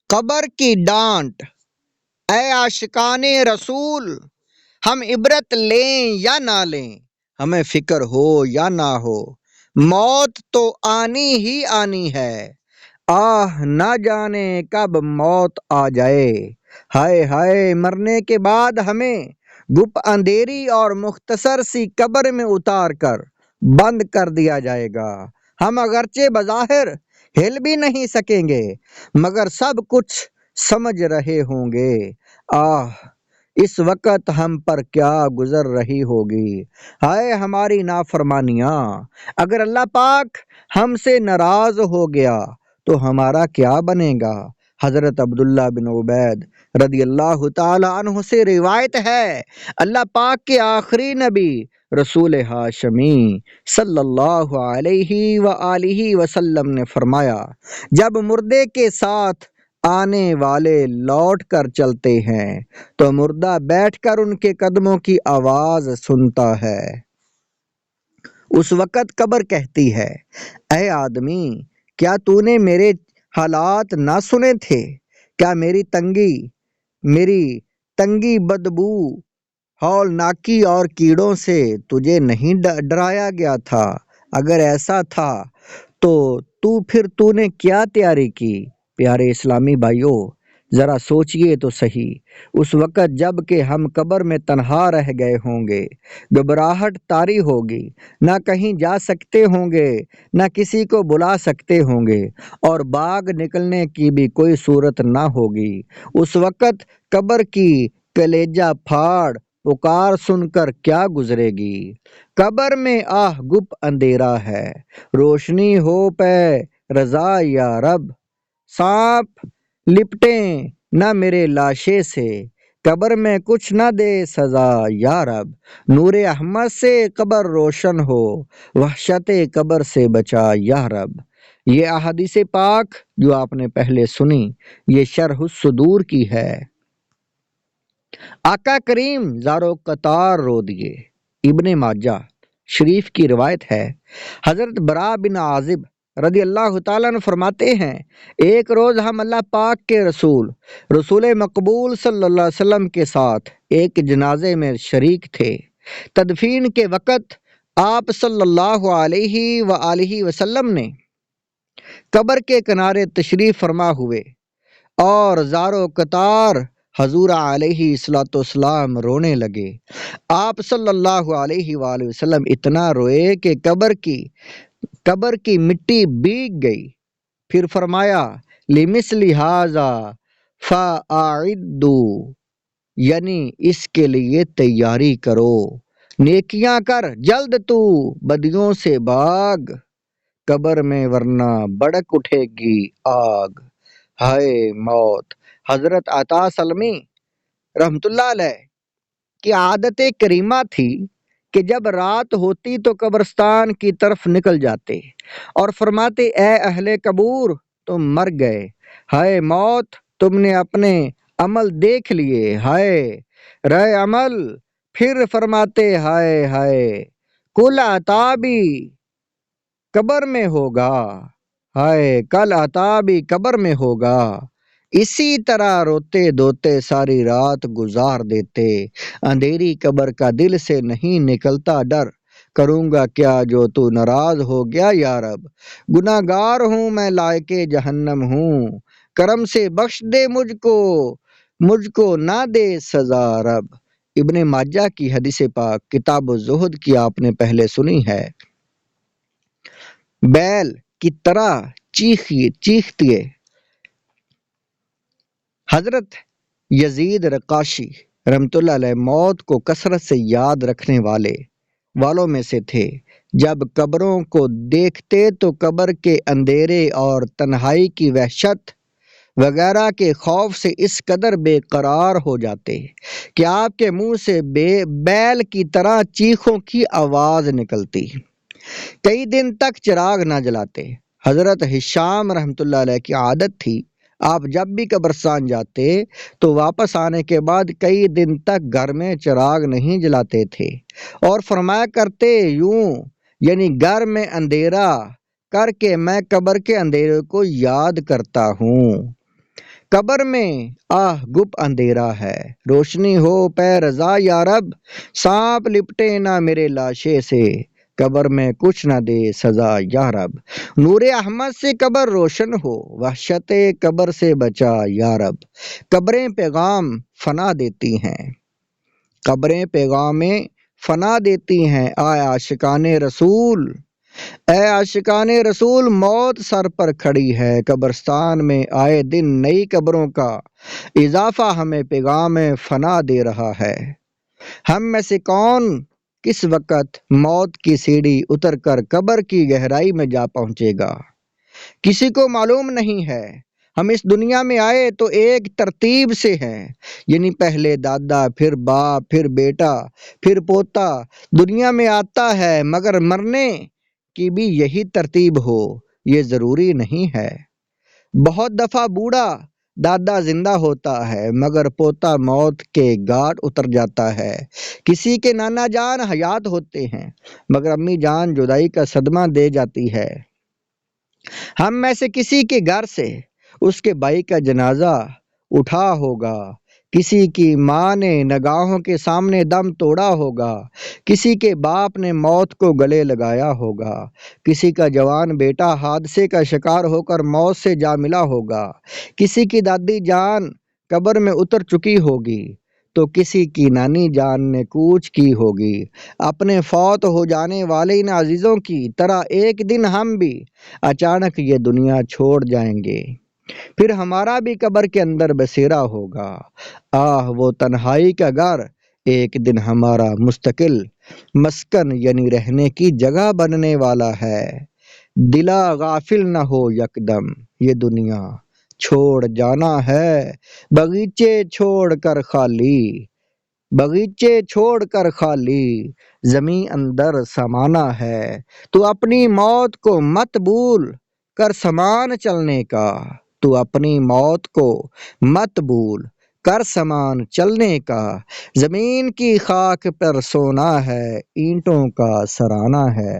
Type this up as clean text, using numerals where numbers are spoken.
قبر کی ڈانٹ۔ اے عاشقان رسول، ہم عبرت لیں یا نہ لیں، ہمیں فکر ہو یا نہ ہو، موت تو آنی ہی آنی ہے۔ آہ نہ جانے کب موت آ جائے، ہائے ہائے مرنے کے بعد ہمیں گپ اندھیری اور مختصر سی قبر میں اتار کر بند کر دیا جائے گا۔ ہم اگرچہ بظاہر ہل بھی نہیں سکیں گے مگر سب کچھ سمجھ رہے ہوں گے۔ آہ اس وقت ہم پر کیا گزر رہی ہوگی، ہائے ہماری نافرمانیاں۔ اگر اللہ پاک ہم سے ناراض ہو گیا تو ہمارا کیا بنے گا؟ حضرت عبداللہ بن عبید رضی اللہ تعالی عنہ سے روایت ہے، اللہ پاک کے آخری نبی رسول ہاشمی صلی اللہ علیہ وآلہ وسلم نے فرمایا، جب مردے کے ساتھ آنے والے لوٹ کر چلتے ہیں تو مردہ بیٹھ کر ان کے قدموں کی آواز سنتا ہے۔ اس وقت قبر کہتی ہے، اے آدمی، کیا تو نے میرے حالات نہ سنے تھے؟ کیا میری تنگی بدبو، ہولناکی اور کیڑوں سے تجھے نہیں ڈرایا گیا تھا؟ اگر ایسا تھا تو پھر تو نے کیا تیاری کی؟ پیارے اسلامی بھائیوں، ذرا سوچئے تو صحیح، اس وقت جب کہ ہم قبر میں تنہا رہ گئے ہوں گے، گھبراہٹ طاری ہوگی، نہ کہیں جا سکتے ہوں گے، نہ کسی کو بلا سکتے ہوں گے، اور باغ نکلنے کی بھی کوئی صورت نہ ہوگی۔ اس وقت قبر کی کلیجہ پھاڑ پکار سن کر کیا گزرے گی؟ قبر میں آہ گپ اندھیرا ہے، روشنی ہو پہ رضا یا رب، سانپ لپٹیں نہ میرے لاشے سے، قبر میں کچھ نہ دے سزا یا رب، نور احمد سے قبر روشن ہو، وحشت قبر سے بچا یا رب۔ یہ احادیث پاک جو آپ نے پہلے سنی، یہ شرح الصدور کی ہے۔ آقا کریم زارو قطار رو دیے۔ ابن ماجہ شریف کی روایت ہے، حضرت برا بن عازب رضی اللہ تعالیٰ عنہ فرماتے ہیں، ایک روز ہم اللہ پاک کے رسول مقبول صلی اللہ علیہ وسلم کے ساتھ ایک جنازے میں شریک تھے۔ تدفین کے وقت آپ صلی اللہ علیہ وآلہ وسلم نے قبر کے کنارے تشریف فرما ہوئے اور زارو قطار حضور علیہ الصلوۃ والسلام رونے لگے۔ آپ صلی اللہ علیہ وآلہ وسلم اتنا روئے کہ قبر کی مٹی بھیگ گئی۔ پھر فرمایا، لمثل ھذا فاعدوا، یعنی اس کے لیے تیاری کرو، نیکیاں کر، جلد تو بدیوں سے بھاگ، قبر میں ورنہ بڑک اٹھے گی آگ۔ ہائے موت! حضرت عطا سلمی رحمت اللہ علیہ کی عادت کریمہ تھی کہ جب رات ہوتی تو قبرستان کی طرف نکل جاتے اور فرماتے، اے اہل قبور، تم مر گئے، ہائے موت، تم نے اپنے عمل دیکھ لیے، ہائے رے عمل۔ پھر فرماتے، ہائے ہائے کل عطابی قبر میں ہوگا، ہائے کل عطابی قبر میں ہوگا۔ اسی طرح روتے دھوتے ساری رات گزار دیتے، اندھیری قبر کا دل سے نہیں نکلتا ڈر، کروں گا کیا جو تو ناراض ہو گیا یا رب، گناہ گار ہوں میں لائق جہنم ہوں، کرم سے بخش دے مجھ کو نہ دے سزا رب۔ ابن ماجہ کی حدیث پاک کتاب الزہد کی آپ نے پہلے سنی ہے۔ بیل کی طرح چیختی حضرت یزید رقاشی رحمت اللہ علیہ موت کو کثرت سے یاد رکھنے والوں میں سے تھے۔ جب قبروں کو دیکھتے تو قبر کے اندھیرے اور تنہائی کی وحشت وغیرہ کے خوف سے اس قدر بے قرار ہو جاتے کہ آپ کے منہ سے بیل کی طرح چیخوں کی آواز نکلتی۔ کئی دن تک چراغ نہ جلاتے۔ حضرت ہشام رحمت اللہ علیہ کی عادت تھی، آپ جب بھی قبرستان جاتے تو واپس آنے کے بعد کئی دن تک گھر میں چراغ نہیں جلاتے تھے اور فرمایا کرتے یوں، یعنی گھر میں اندھیرا کر کے میں قبر کے اندھیرے کو یاد کرتا ہوں۔ قبر میں آہ گپ اندھیرا ہے، روشنی ہو پے رضا یا رب، سانپ لپٹے نہ میرے لاشے سے، قبر میں کچھ نہ دے سزا یا رب، نور احمد سے قبر روشن ہو، وحشت قبر سے بچا یا رب۔ قبریں پیغام فنا دیتی ہیں، قبریں پیغام فنا دیتی ہیں، آئے عاشقان رسول، اے عاشقان رسول، موت سر پر کھڑی ہے، قبرستان میں آئے دن نئی قبروں کا اضافہ ہمیں پیغام فنا دے رہا ہے۔ ہم میں سے کون کس وقت موت کی سیڑھی اتر کر قبر کی گہرائی میں جا پہنچے گا، کسی کو معلوم نہیں ہے۔ ہم اس دنیا میں آئے تو ایک ترتیب سے ہیں، یعنی پہلے دادا، پھر باپ، پھر بیٹا، پھر پوتا دنیا میں آتا ہے، مگر مرنے کی بھی یہی ترتیب ہو یہ ضروری نہیں ہے۔ بہت دفعہ بوڑھا دادا زندہ ہوتا ہے مگر پوتا موت کے گھاٹ اتر جاتا ہے، کسی کے نانا جان حیات ہوتے ہیں مگر امی جان جدائی کا صدمہ دے جاتی ہے۔ ہم میں سے کسی کے گھر سے اس کے بھائی کا جنازہ اٹھا ہوگا، کسی کی ماں نے نگاہوں کے سامنے دم توڑا ہوگا، کسی کے باپ نے موت کو گلے لگایا ہوگا، کسی کا جوان بیٹا حادثے کا شکار ہو کر موت سے جا ملا ہوگا، کسی کی دادی جان قبر میں اتر چکی ہوگی، تو کسی کی نانی جان نے کوچ کی ہوگی۔ اپنے فوت ہو جانے والے ان عزیزوں کی طرح ایک دن ہم بھی اچانک یہ دنیا چھوڑ جائیں گے، پھر ہمارا بھی قبر کے اندر بسیرا ہوگا۔ آہ وہ تنہائی کا گھر ایک دن ہمارا مستقل مسکن یعنی رہنے کی جگہ بننے والا ہے۔ دلا غافل نہ ہو یکدم، یہ دنیا چھوڑ جانا ہے، باغیچے چھوڑ کر خالی، باغیچے چھوڑ کر خالی، زمیں اندر سمانا ہے۔ تو اپنی موت کو مت بھول کر سمان چلنے کا، تو اپنی موت کو مت بھول کر سمان چلنے کا، زمین کی خاک پر سونا ہے، اینٹوں کا سرانا ہے۔